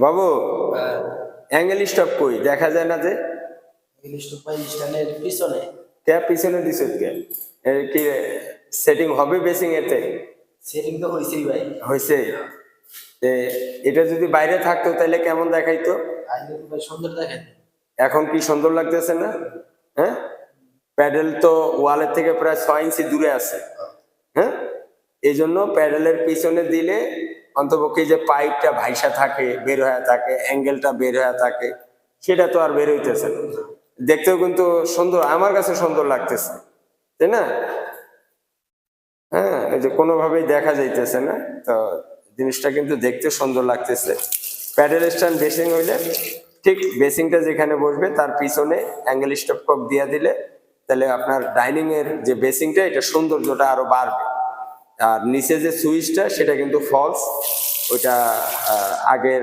বাবু angle stop কই দেখা যায় না যে? পিছনে কে পিছনে দিছ কে? এর কি সেটিং হবে বেসিং এতে? সেটিং তো হইছেই ভাই। হয়েছে। এটা যদি বাইরে থাকতো তাহলে কেমন দেখাইতো? আইলে তো ভাই সুন্দর দেখেন। এখন কি সুন্দর লাগতেছে না? হ্যাঁ, প্যাডেল তো ওয়ালের থেকে প্রায় 6 ইঞ্চি দূরে আছে। হ্যাঁ, এই জন্য প্যাডেলের পিছনে দিলে অন্তপক্ষে যে পাইপটা ভাইসা থাকে, বের হয়ে থাকে, অ্যাঙ্গেলটা বের হয়ে থাকে, সেটা তো আর বের হইতেছে না। দেখতেও কিন্তু সুন্দর, আমার কাছে সুন্দর লাগতেছে, তাই না? হ্যাঁ, এই যে কোনোভাবেই দেখা যাইতেছে না, তো জিনিসটা কিন্তু দেখতে সুন্দর লাগতেছে। প্যাডেল স্ট্যান্ড বেসিং হইলে ঠিক বেসিংটা যেখানে বসবে তার পিছনে অ্যাঙ্গেল স্টপ কক দিয়ে দিলে তাহলে আপনার ডাইনিং এর যে বেসিংটা এটা সৌন্দর্যটা আরো বাড়বে। আর নিচে যে সুইচটা সেটা কিন্তু ফলস, ওইটা আগের